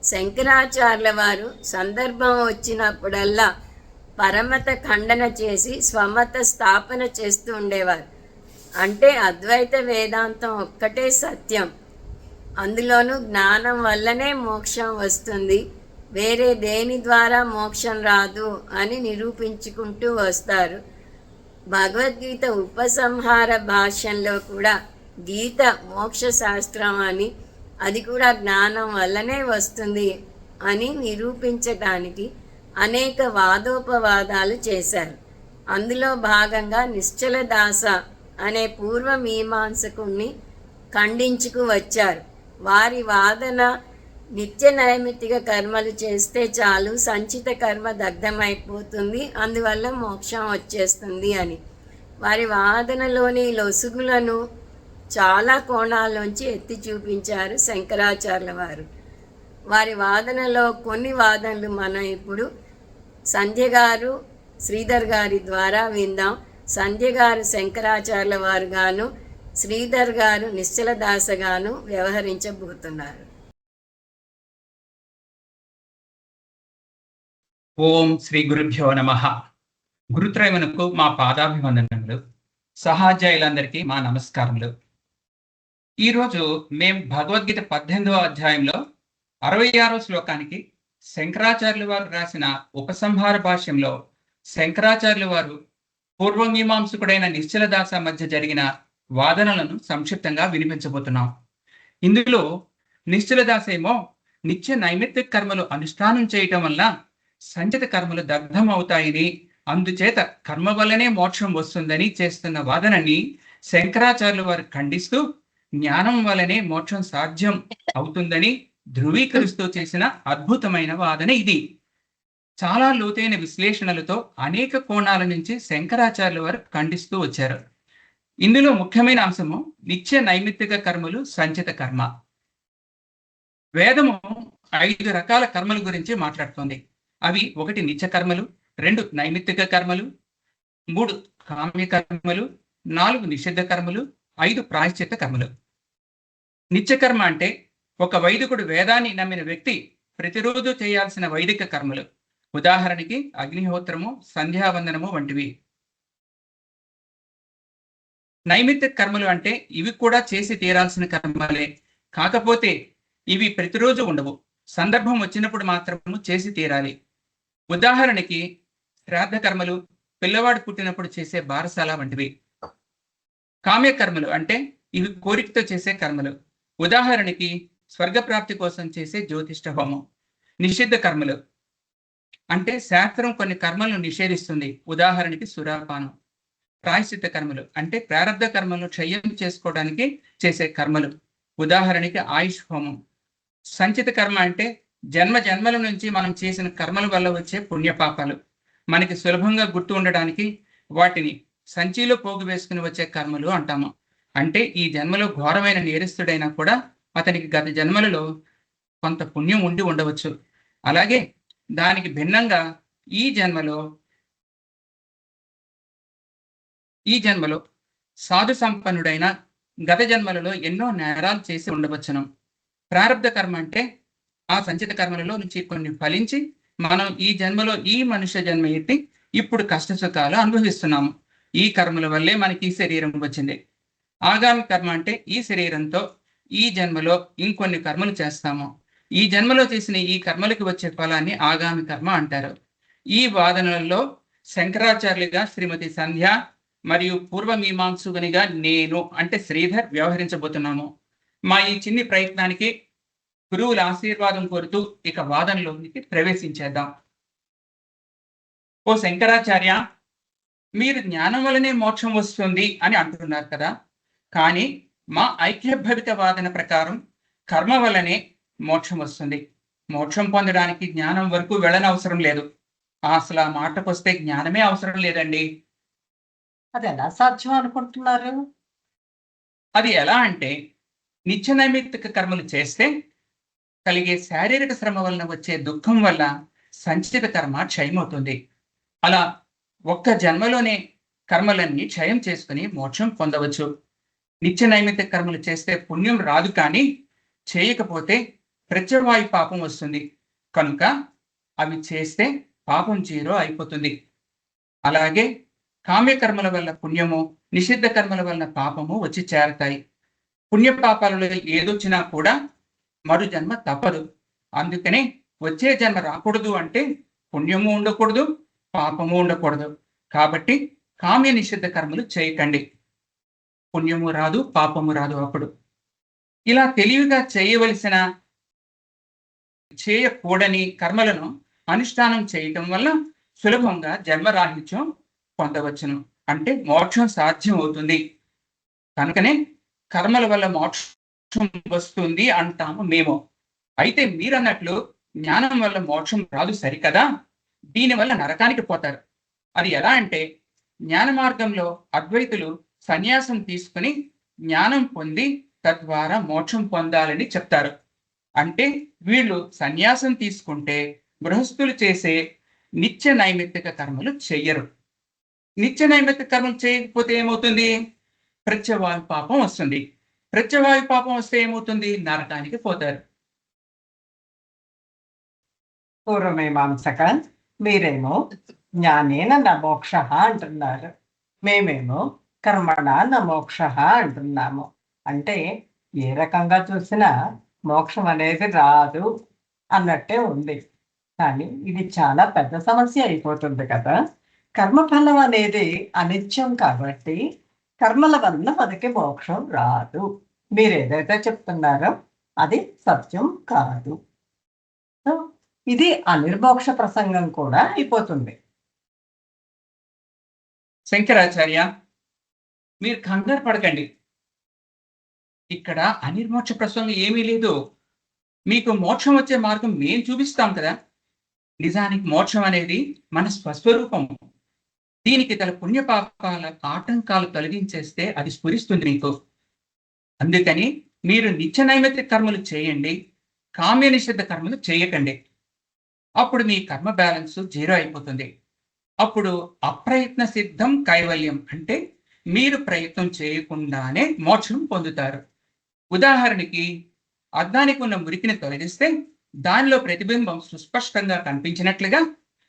శంకరాచార్యుల వారు సందర్భం వచ్చినప్పుడల్లా పరమత ఖండన చేసి స్వమత స్థాపన చేస్తూ ఉండేవారు. అంటే అద్వైత వేదాంతం ఒక్కటే సత్యం, అందులోనూ జ్ఞానం వల్లనే మోక్షం వస్తుంది, వేరే దేని ద్వారా మోక్షం రాదు అని నిరూపించుకుంటూ వస్తారు. భగవద్గీత ఉపసంహార భాష్యంలో కూడా గీత మోక్ష శాస్త్రం అని, అది కూడా జ్ఞానం వల్లనే వస్తుంది అని నిరూపించటానికి అనేక వాదోపవాదాలు చేశారు. అందులో భాగంగా నిశ్చల దాస అనే పూర్వమీమాంసకుణ్ణి ఖండించుకు వచ్చారు. వారి వాదన నిత్య నైమిత్తిక కర్మలు చేస్తే చాలు, సంచిత కర్మ దగ్ధమైపోతుంది, అందువల్ల మోక్షం వచ్చేస్తుంది అని. వారి వాదనలోని లొసుగులను చాలా కోణాల్లోంచి ఎత్తి చూపించారు శంకరాచార్యుల వారు. వారి వాదనలో కొన్ని వాదనలు మనం ఇప్పుడు సంధ్య గారు, శ్రీధర్ గారి ద్వారా విందాం. సంధ్య గారు శంకరాచార్యుల వారు గాను, శ్రీధర్ గారు నిశ్చల దాసగాను వ్యవహరించబోతున్నారు. ఓం శ్రీ గురుభ్యో నమః. గురుత్రయమునకు మా పాదాభివందనములు. సహాధ్యాయులందరికీ మా నమస్కారములు. ఈరోజు మేము భగవద్గీత 18వ అధ్యాయంలో 66వ శ్లోకానికి శంకరాచార్యుల వారు రాసిన ఉపసంహార భాష్యంలో శంకరాచార్యుల వారు పూర్వమీమాంసకుడైన నిశ్చల దాస మధ్య జరిగిన వాదనలను సంక్షిప్తంగా వినిపించబోతున్నాం. ఇందులో నిశ్చల దాస ఏమో నిత్య నైమిత్తిక కర్మలు అనుష్ఠానం చేయటం వల్ల సంచిత కర్మలు దగ్ధం అవుతాయని, అందుచేత కర్మ వల్లనే మోక్షం వస్తుందని చేస్తున్న వాదనని శంకరాచార్యుల వారు ఖండిస్తూ జ్ఞానం వల్లనే మోక్షం సాధ్యం అవుతుందని ధృవీకరిస్తూ చేసిన అద్భుతమైన వాదన ఇది. చాలా లోతైన విశ్లేషణలతో అనేక కోణాల నుంచి శంకరాచార్యుల వారు ఖండిస్తూ వచ్చారు. ఇందులో ముఖ్యమైన అంశము నిత్య నైమిత్తిక కర్మలు, సంచిత కర్మ. వేదము 5 రకాల కర్మల గురించి మాట్లాడుతోంది. అవి 1 నిత్య కర్మలు, 2 నైమిత్తిక కర్మలు, 3 కామ్య కర్మలు, 4 నిషిద్ధ కర్మలు, 5 ప్రాయశ్చిత్త కర్మలు. నిత్యకర్మ అంటే ఒక వైదికుడు వేదాన్ని నమ్మిన వ్యక్తి ప్రతిరోజు చేయాల్సిన వైదిక కర్మలు. ఉదాహరణకి అగ్నిహోత్రము, సంధ్యావందనము వంటివి. నైమిత్తిక కర్మలు అంటే ఇవి కూడా చేసి తీరాల్సిన కర్మలే, కాకపోతే ఇవి ప్రతిరోజు ఉండవు, సందర్భం వచ్చినప్పుడు మాత్రము చేసి తీరాలి. ఉదాహరణకి శ్రాద్ధ కర్మలు, పిల్లవాడు పుట్టినప్పుడు చేసే బారసాల వంటివి. కామ్య కర్మలు అంటే ఇవి కోరికతో చేసే కర్మలు. ఉదాహరణకి స్వర్గప్రాప్తి కోసం చేసే జ్యోతిష్ఠ హోమం. నిషిద్ధ కర్మలు అంటే శాస్త్రం కొన్ని కర్మలను నిషేధిస్తుంది. ఉదాహరణకి సురాపానం. ప్రాయశ్చిత్త కర్మలు అంటే ప్రారబ్ధ కర్మలను క్షయం చేసుకోవడానికి చేసే కర్మలు. ఉదాహరణకి ఆయుష్ హోమం. సంచిత కర్మ అంటే జన్మ జన్మల నుంచి మనం చేసిన కర్మల వల్ల వచ్చే పుణ్యపాపాలు. మనకి సులభంగా గుర్తు ఉండడానికి వాటిని సంచిలో పోగు వేసుకుని వచ్చే కర్మలు అంటాము. అంటే ఈ జన్మలో ఘోరమైన నేరస్తుడైనా కూడా అతనికి గత జన్మలలో కొంత పుణ్యం ఉండి ఉండవచ్చు. అలాగే దానికి భిన్నంగా ఈ జన్మలో సాధు సంపన్నుడైన గత జన్మలలో ఎన్నో నేరాలు చేసి ఉండవచ్చును. ప్రారబ్ధ కర్మ అంటే ఆ సంచిత కర్మలలో నుంచి కొన్ని ఫలించి మనం ఈ జన్మలో ఈ మనుష్య జన్మ ఎత్తి ఇప్పుడు కష్ట సుఖాలు అనుభవిస్తున్నాము. ఈ కర్మల వల్లే మనకి ఈ శరీరం వచ్చింది. ఆగామి కర్మ అంటే ఈ శరీరంతో ఈ జన్మలో ఇంకొన్ని కర్మలు చేస్తాము. ఈ జన్మలో చేసిన ఈ కర్మలకి వచ్చే ఫలాన్ని ఆగామి కర్మ అంటారు. ఈ వాదనలలో శంకరాచార్యులుగా శ్రీమతి సంధ్య మరియు పూర్వమీమాంసునిగా నేను అంటే శ్రీధర్ వ్యవహరించబోతున్నాము. మా ఈ చిన్ని ప్రయత్నానికి గురువుల ఆశీర్వాదం కోరుతూ ఇక వాదనలోనికి ప్రవేశించేద్దాం. ఓ శంకరాచార్య, మీరు జ్ఞానం వల్లనే మోక్షం వస్తుంది అని అంటున్నారు కదా, కానీ మా ఐక్యభవిత వాదన ప్రకారం కర్మ వల్లనే మోక్షం వస్తుంది. మోక్షం పొందడానికి జ్ఞానం వరకు వెళ్ళనవసరం లేదు. అసలు ఆ మాటకు వస్తే జ్ఞానమే అవసరం లేదండి. అది ఎలా సాధ్యం అనుకుంటున్నారు? అది ఎలా అంటే నిత్య నైమిత్తిక కర్మలు చేస్తే కలిగే శారీరక శ్రమ వలన వచ్చే దుఃఖం వల్ల సంచిత కర్మ క్షయమవుతుంది. అలా ఒక్క జన్మలోనే కర్మలన్నీ క్షయం చేసుకుని మోక్షం పొందవచ్చు. నిత్య నైమిత్తిక కర్మలు చేస్తే పుణ్యం రాదు, కానీ చేయకపోతే ప్రత్యవాయు పాపం వస్తుంది. కనుక అవి చేస్తే పాపం 0 అయిపోతుంది. అలాగే కామ్యకర్మల వల్ల పుణ్యము, నిషిద్ధ కర్మల వల్ల పాపము వచ్చి చేరతాయి. పుణ్యపాపాలలో ఏదొచ్చినా కూడా మరు జన్మ తప్పదు. అందుకనే వచ్చే జన్మ రాకూడదు అంటే పుణ్యము ఉండకూడదు, పాపము ఉండకూడదు. కాబట్టి కామ్య నిషిద్ధ కర్మలు చేయకండి. పుణ్యము రాదు, పాపము రాదు. అప్పుడు ఇలా తెలివిగా చేయవలసిన, చేయకూడని కర్మలను అనుష్ఠానం చేయటం వల్ల సులభంగా జన్మరాహిత్యం పొందవచ్చును, అంటే మోక్షం సాధ్యం అవుతుంది. కనుకనే కర్మల వల్ల మోక్షం వస్తుంది అంటాము మేము. అయితే మీరన్నట్లు జ్ఞానం వల్ల మోక్షం రాదు సరికదా, దీనివల్ల నరకానికి పోతారు. అది ఎలా అంటే, జ్ఞాన మార్గంలో అద్వైతులు సన్యాసం తీసుకుని జ్ఞానం పొంది తద్వారా మోక్షం పొందాలని చెప్తారు. అంటే వీళ్ళు సన్యాసం తీసుకుంటే గృహస్థులు చేసే నిత్య నైమిత్తిక కర్మలు చెయ్యరు. నిత్య నైమిత్తిక కర్మలు చేయకపోతే ఏమవుతుంది? ప్రత్యవాయు పాపం వస్తుంది. ప్రత్యవాయు పాపం వస్తే ఏమవుతుంది? నరకానికి పోతారు. పూర్వమీమాంసక మీరేమో జ్ఞానేన న మోక్ష అంటున్నారు, మేమేమో కర్మణ న మోక్ష అంటున్నాము. అంటే ఏ రకంగా చూసినా మోక్షం అనేది రాదు అన్నట్టే ఉంది. కానీ ఇది చాలా పెద్ద సమస్య అయిపోతుంది కదా. కర్మఫలం అనేది అనిత్యం కాబట్టి కర్మల వల్ల మనకి మోక్షం రాదు. మీరు ఏదైతే చెప్తున్నారో అది సత్యం కాదు. సో ఇది అనిర్మోక్ష ప్రసంగం కూడా అయిపోతుంది. శంకరాచార్య, మీరు కంగారు పడకండి. ఇక్కడ అనిర్మోక్ష ప్రసంగం ఏమీ లేదు. మీకు మోక్షం వచ్చే మార్గం మేము చూపిస్తాం కదా. నిజానికి మోక్షం అనేది మన స్వస్వరూపం. దీనికి గల పుణ్యపాపాల ఆటంకాలు తొలగించేస్తే అది స్ఫురిస్తుంది మీకు. అందుకని మీరు నిత్య నైమిత్తిక కర్మలు చేయండి, కామ్య నిషిద్ధ కర్మలు చేయకండి. అప్పుడు మీ కర్మ బ్యాలెన్స్ 0 అయిపోతుంది. అప్పుడు అప్రయత్న సిద్ధం కైవల్యం, అంటే మీరు ప్రయత్నం చేయకుండానే మోక్షం పొందుతారు. ఉదాహరణకి అద్దానికి ఉన్న మురికిని తొలగిస్తే దానిలో ప్రతిబింబం సుస్పష్టంగా కనిపించినట్లుగా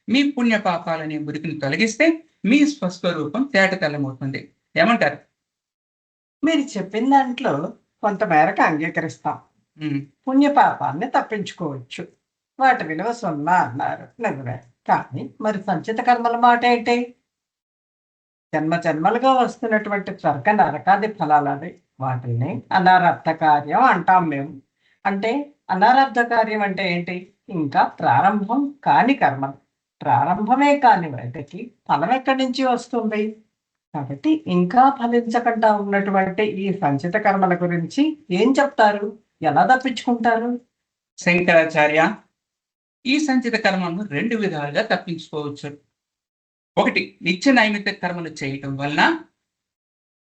మీ పుణ్యపాపాలనే మురికిని తొలగిస్తే మీ స్వస్వరూపం తేటతెల్లమవుతుంది. ఏమంటారు? మీరు చెప్పిన దాంట్లో కొంతమేరకు అంగీకరిస్తాం. పుణ్యపాపాన్ని తప్పించుకోవచ్చు, వాటి విలువ 0 అన్నారు, నిజమే. కానీ మరి సంచిత కర్మల మాట ఏంటి? జన్మ జన్మలుగా వస్తున్నటువంటి స్వర్గ నరకాది ఫలాలవి, వాటిని అనారబ్ధ కార్యం అంటాం మేము. అంటే అనారబ్ధ కార్యం అంటే ఏంటి? ఇంకా ప్రారంభం కాని కర్మలు. ప్రారంభమే కాని వాటికి ఫలం ఎక్కడి నుంచి వస్తుంది? కాబట్టి ఇంకా ఫలించకుండా ఉన్నటువంటి ఈ సంచిత కర్మల గురించి ఏం చెప్తారు? ఎలా తప్పించుకుంటారు? శంకరాచార్య, ఈ సంచిత కర్మను 2 విధాలుగా తప్పించుకోవచ్చు. ఒకటి, నిత్య నైమిత్తిక కర్మలు చేయటం వలన,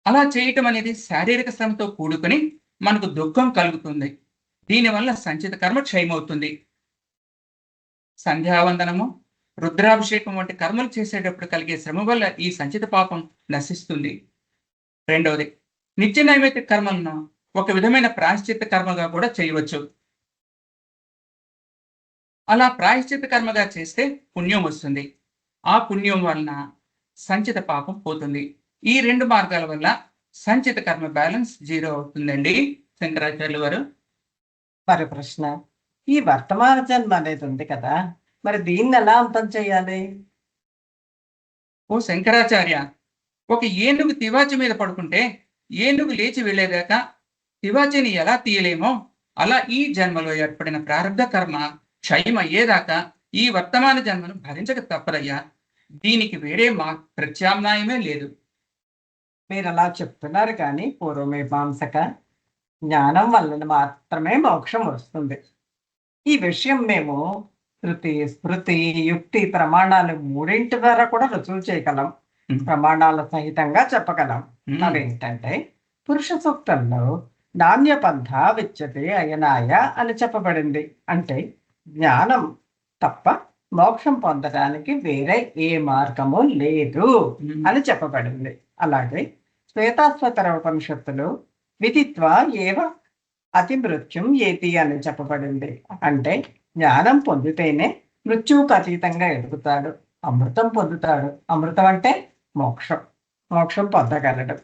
అలా చేయటం అనేది శారీరక శ్రమతో కూడుకుని మనకు దుఃఖం కలుగుతుంది. దీనివల్ల సంచిత కర్మ క్షయమవుతుంది. సంధ్యావందనము, రుద్రాభిషేకం వంటి కర్మలు చేసేటప్పుడు కలిగే శ్రమ వల్ల ఈ సంచిత పాపం నశిస్తుంది. రెండవది, నిత్య నైమిత్తిక కర్మలను ఒక విధమైన ప్రాయశ్చిత్త కర్మగా కూడా చేయవచ్చు. అలా ప్రాయశ్చిత్త కర్మగా చేస్తే పుణ్యం వస్తుంది. ఆ పుణ్యం వలన సంచిత పాపం పోతుంది. ఈ 2 మార్గాల వల్ల సంచిత కర్మ బ్యాలెన్స్ 0 అవుతుందండి శంకరాచార్యులు వారు. మరి ప్రశ్న, ఈ వర్తమాన జన్మ అనేది ఉంది కదా, మరి దీన్ని ఎలా అంతం చేయాలి? ఓ శంకరాచార్య, ఒక ఏనుగు తివాచి మీద పడుకుంటే ఏనుగు లేచి వెళ్ళేదాకా తివాచిని ఎలా తీయలేమో, అలా ఈ జన్మలో ఏర్పడిన ప్రారంభ కర్మ క్షయం అయ్యేదాకా ఈ వర్తమాన జన్మను భరించక తప్పదయ్యా. దీనికి వేరే ప్రత్యామ్నాయమే లేదు. మీరు అలా చెప్తున్నారు, కానీ పూర్వమీమాంసక జ్ఞానం వలన మాత్రమే మోక్షం వస్తుంది. ఈ విషయం మేము శృతి, స్మృతి, యుక్తి, ప్రమాణాలు 3 ద్వారా కూడా రుజువు చేయగలం. ప్రమాణాల సహితంగా చెప్పగలం. అవేంటంటే, పురుష సూక్తంలో నాణ్యపంథ విచ్యతే అయనాయ అని చెప్పబడింది. అంటే జ్ఞానం తప్ప మోక్షం పొందడానికి వేరే ఏ మార్గము లేదు అని చెప్పబడింది. అలాగే శ్వేతాశ్వతర ఉపనిషత్తులు విదిత్వా ఏవ అతి మృత్యుం ఏతి అని చెప్పబడింది. అంటే జ్ఞానం పొందితేనే మృత్యువుకు అతీతంగా ఎదుగుతాడు, అమృతం పొందుతాడు. అమృతం అంటే మోక్షం, మోక్షం పొందగలడు.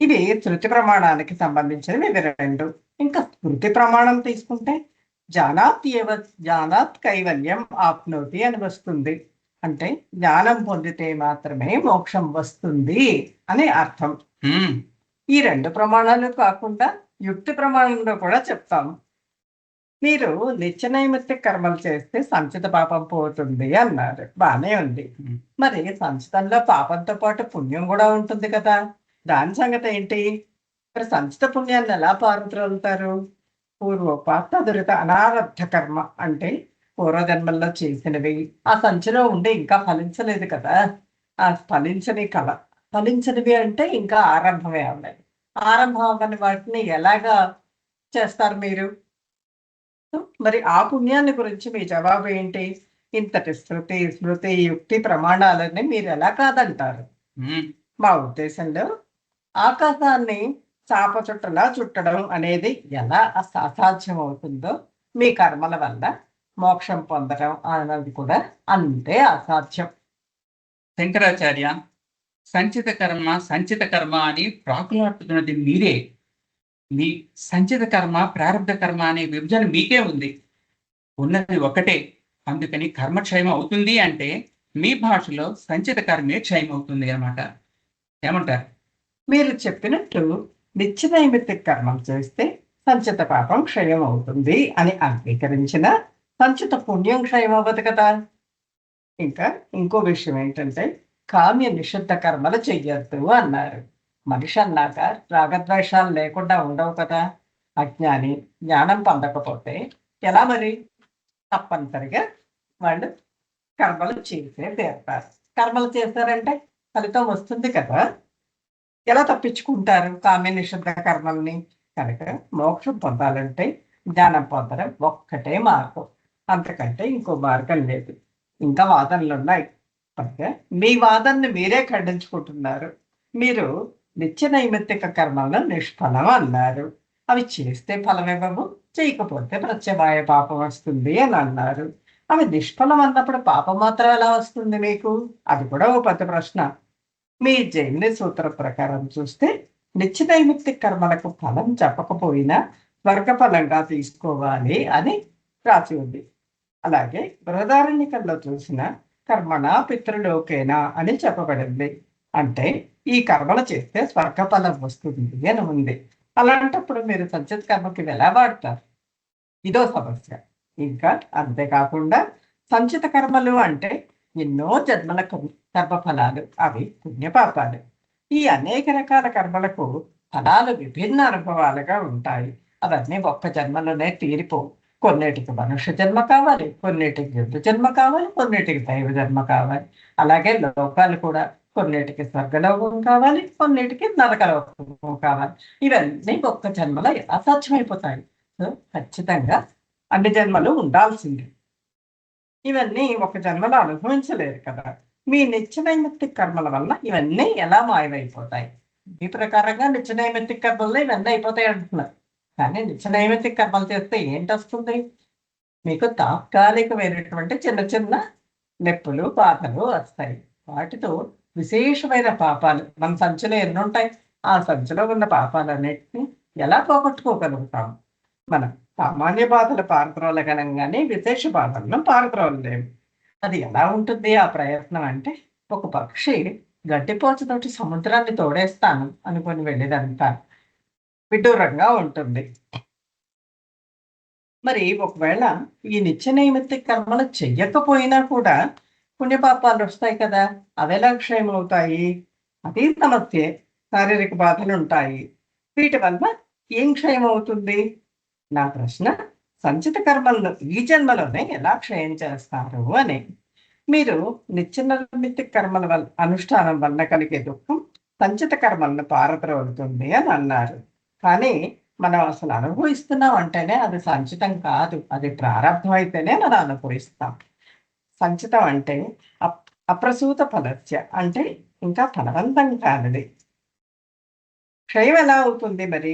ఇవి శృతి ప్రమాణానికి సంబంధించినవి ఇవి రెండు. ఇంకా స్మృతి ప్రమాణం తీసుకుంటే జానాత్ కైవల్యం ఆప్నోతి అని వస్తుంది. అంటే జ్ఞానం పొందితే మాత్రమే మోక్షం వస్తుంది అని అర్థం. ఈ రెండు ప్రమాణాలు కాకుండా యుక్తి ప్రమాణంలో కూడా చెప్తాము. మీరు నిత్య నైమిత్తిక కర్మలు చేస్తే సంచిత పాపం పోతుంది అన్నారు, బానే ఉంది. మరి సంచితంలో పాపంతో పాటు పుణ్యం కూడా ఉంటుంది కదా, దాని సంగతి ఏంటి? మరి సంచిత పుణ్యాన్ని ఎలా పారుత్రులుతారు? పూర్వోపాత దురిత అనారబ్ధ కర్మ అంటే పూర్వజన్మల్లో చేసినవి ఆ సంచిలో ఉండి ఇంకా ఫలించలేదు కదా, ఆ ఫలించనివి అంటే ఇంకా ఆరంభమే అవ్వాలి. ఆరంభం అవ్వని వాటిని ఎలాగా చేస్తారు మీరు? మరి ఆ పుణ్యాన్ని గురించి మీ జవాబు ఏంటి? ఇంతటి శృతి స్మృతి యుక్తి ప్రమాణాలని మీరు ఎలా కాదంటారు? మా ఉద్దేశంలో ఆకాశాన్ని చాప చుట్టలా చుట్టడం అనేది ఎలా అసాధ్యం అవుతుందో, మీ కర్మల వల్ల మోక్షం పొందడం అన్నది కూడా అంతే అసాధ్యం. శంకరాచార్య, సంచిత కర్మ అని ప్రాకులాడుతున్నది మీరే. మీ సంచిత కర్మ ప్రారంభ కర్మ అనే విభజన మీకే ఉంది, ఉన్నది ఒకటే. అందుకని కర్మక్షయం అవుతుంది అంటే మీ భాషలో సంచిత కర్మే క్షయం అవుతుంది అన్నమాట. ఏమంటారు? మీరు చెప్పినట్టు నిత్య నైమిత్తిక కర్మం చేస్తే సంచిత పాపం క్షయం అవుతుంది అని అంగీకరించిన సంచిత పుణ్యం క్షయం అవ్వదు కదా. ఇంకా ఇంకో విషయం ఏంటంటే కామ్య నిషిద్ధ కర్మలు చెయ్యొద్దు అన్నారు. మనిషి అన్నాక రాగద్వేషాలు లేకుండా ఉండవు కదా. అజ్ఞాని జ్ఞానం పొందకపోతే ఎలా మరి? తప్పనిసరిగా వాళ్ళు కర్మలు చేసే తీరుతారు. కర్మలు చేశారంటే ఫలితం వస్తుంది కదా. ఎలా తప్పించుకుంటారు కామ్య నిషిద్ధ కర్మల్ని? కనుక మోక్షం పొందాలంటే జ్ఞానం పొందడం ఒక్కటే మార్గం, అంతకంటే ఇంకో మార్గం లేదు. ఇంకా వాదనలు ఉన్నాయి, మీ వాదనని మీరే ఖండించుకుంటున్నారు. మీరు నిత్య నైమిత్తిక కర్మలను నిష్ఫలం అన్నారు. అవి చేస్తే ఫలం ఇవ్వవు, చేయకపోతే ప్రత్యవాయ పాపం వస్తుంది అని అన్నారు. అవి నిష్ఫలం అన్నప్పుడు పాపం మాత్రం ఎలా వస్తుంది మీకు? అది కూడా ఓ పెద్ద ప్రశ్న. మీ జైన సూత్ర ప్రకారం చూస్తే నిత్య నైమిత్తిక కర్మలకు ఫలం చెప్పకపోయినా స్వర్గఫలంగా తీసుకోవాలి అని రాసి ఉంది. అలాగే బృహదారణ్యకంలో చూసిన కర్మణ పితృలోకేనా అని చెప్పబడింది. అంటే ఈ కర్మలు చేస్తే స్వర్గఫలం వస్తుంది అని ఉంది. అలాంటప్పుడు మీరు సంచిత కర్మకి ఎలా వాడతారు? ఇదో సమస్య. ఇంకా అంతేకాకుండా సంచిత కర్మలు అంటే ఎన్నో జన్మల కర్మఫలాలు, అవి పుణ్యపాపాలు. ఈ అనేక రకాల కర్మలకు ఫలాలు విభిన్న అనుభవాలుగా ఉంటాయి. అవన్నీ ఒక్క జన్మలోనే తీరిపోవు. కొన్నిటికి మనుష్య జన్మ కావాలి, కొన్నిటికి జంతు జన్మ కావాలి, కొన్నిటికి దైవ జన్మ కావాలి. అలాగే లోకాలు కూడా కొన్నిటికి స్వర్గలోకం కావాలి, కొన్నిటికి నరకలోకం కావాలి. ఇవన్నీ ఒక్క జన్మలో అసాధ్యమైపోతాయి. సో ఖచ్చితంగా అన్ని జన్మలు ఉండాల్సింది. ఇవన్నీ ఒక జన్మలో అనుభవించలేరు కదా. మీ నిత్య నైమిత్తిక కర్మల వల్ల ఇవన్నీ ఎలా మాయమైపోతాయి? ఈ ప్రకారంగా నిత్య నైమిత్తిక కర్మల్లో ఇవన్నీ అయిపోతాయి అంటున్నారు. కానీ నిత్య నైమిత్తిక కర్మలు చేస్తే ఏంటి వస్తుంది? మీకు తాత్కాలికమైనటువంటి చిన్న చిన్న నొప్పులు బాధలు వస్తాయి. వాటితో విశేషమైన పాపాలు మన సంచిలో ఎన్ని ఉంటాయి, ఆ సంచిలో ఉన్న పాపాలన్నిటిని ఎలా పోగొట్టుకోగలుగుతాం? మనం సామాన్య బాధలు పారద్రోలగలంగానే విశేష బాధలను పారద్రోలలేము. అది ఎలా ఉంటుంది ఆ ప్రయత్నం అంటే, ఒక పక్షి గడ్డిపోచతోటి సముద్రాన్ని తోడేస్తాను అనుకొని వెళ్ళేదంతా విడ్డూరంగా ఉంటుంది. మరి ఒకవేళ ఈ నిత్య నైమిత్తిక కర్మలు చెయ్యకపోయినా కూడా పుణ్యపాపాలు వస్తాయి కదా, అవి ఎలా క్షయం అవుతాయి? అది సమస్యే. శారీరక బాధలు ఉంటాయి. వీటి వల్ల ఏం క్షయం అవుతుంది? నా ప్రశ్న సంచిత కర్మలను ఈ జన్మలోనే ఎలా క్షయం చేస్తారు అని. మీరు నిత్య నైమిత్తిక కర్మల వల్ల అనుష్ఠానం వల్ల కలిగే దుఃఖం సంచిత కర్మలను పారద్రోలుతుంది అని అన్నారు. కానీ మనం అసలు అనుభవిస్తున్నాం అంటేనే అది సంచితం కాదు, అది ప్రారంభం అయితేనే మనం అనుభవిస్తాం. సంచితం అంటే అప్రసూత ఫలస్య, అంటే ఇంకా ఫలవంతం కానిది. క్షయం ఎలా అవుతుంది మరి?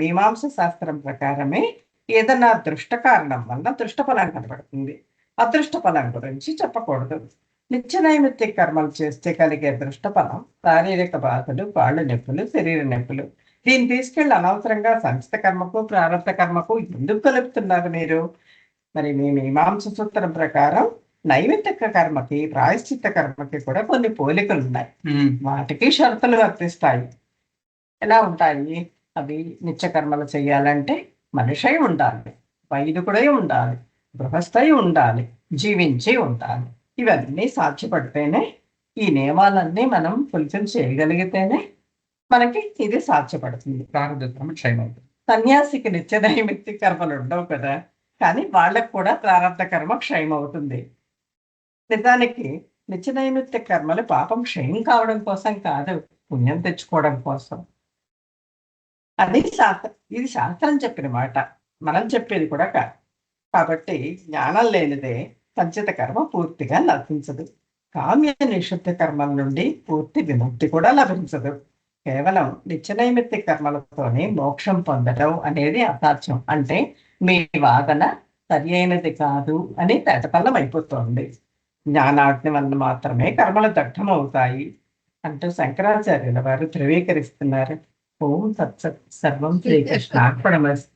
మీమాంస శాస్త్రం ప్రకారమే ఏదన్నా దృష్ట కారణం వల్ల దృష్ట ఫలం కనబడుతుంది. అదృష్ట ఫలం గురించి చెప్పకూడదు. నిత్య నైమిత్తిక కర్మలు చేస్తే కలిగే దృష్ట ఫలం శారీరక బాధలు, కాళ్ళు నొప్పులు, శరీర నొప్పులు. దీన్ని తీసుకెళ్లి అనవసరంగా సంచిత కర్మకు ప్రారంభ కర్మకు ఎందుకు కలుపుతున్నారు మీరు? మరి మీ మీమాంస సూత్రం ప్రకారం నైమిత్తిక కర్మకి ప్రాయశ్చిత్త కర్మకి కూడా కొన్ని పోలికలు ఉన్నాయి. వాటికి షరతులు వర్తిస్తాయి. ఎలా ఉంటాయి అవి? నిత్య కర్మలు చేయాలంటే మనిషై ఉండాలి, వైదికుడై ఉండాలి, గృహస్థై ఉండాలి, జీవించి ఉండాలి. ఇవన్నీ సాధ్యపడితేనే, ఈ నియమాలన్నీ మనం ఫుల్ఫిల్ చేయగలిగితేనే మనకి ఇది సాధ్యపడుతుంది. ప్రారంభ కర్మ క్షయమవుతుంది. సన్యాసికి నిత్య నైమిత్తిక కర్మలు ఉండవు కదా, కానీ వాళ్ళకు కూడా ప్రారంభ కర్మ క్షయం అవుతుంది. నిజానికి నిత్య నైమిత్తిక కర్మలు పాపం క్షయం కావడం కోసం కాదు, పుణ్యం తెచ్చుకోవడం కోసం. అది శాస్త్రం, ఇది శాస్త్రం చెప్పిన మాట, మనం చెప్పేది కూడా కాదు. కాబట్టి జ్ఞానం లేనిదే సంచిత కర్మ పూర్తిగా లభించదు. కామ్య నిషిద్ధ కర్మల నుండి పూర్తి విముక్తి కూడా లభించదు. కేవలం నిత్య నైమిత్తిక కర్మలతోనే మోక్షం పొందడం అనేది అసాధ్యం. అంటే మీ వాదన సరి అయినది కాదు అని తేటతల్లం అయిపోతుంది. జ్ఞానాగ్ని వల్ల మాత్రమే కర్మలు దగ్ధమవుతాయి అంటూ శంకరాచార్యుల వారు ధృవీకరిస్తున్నారు. ఓం తత్సత్. సర్వం శ్రీకృష్ణార్పణమస్తు.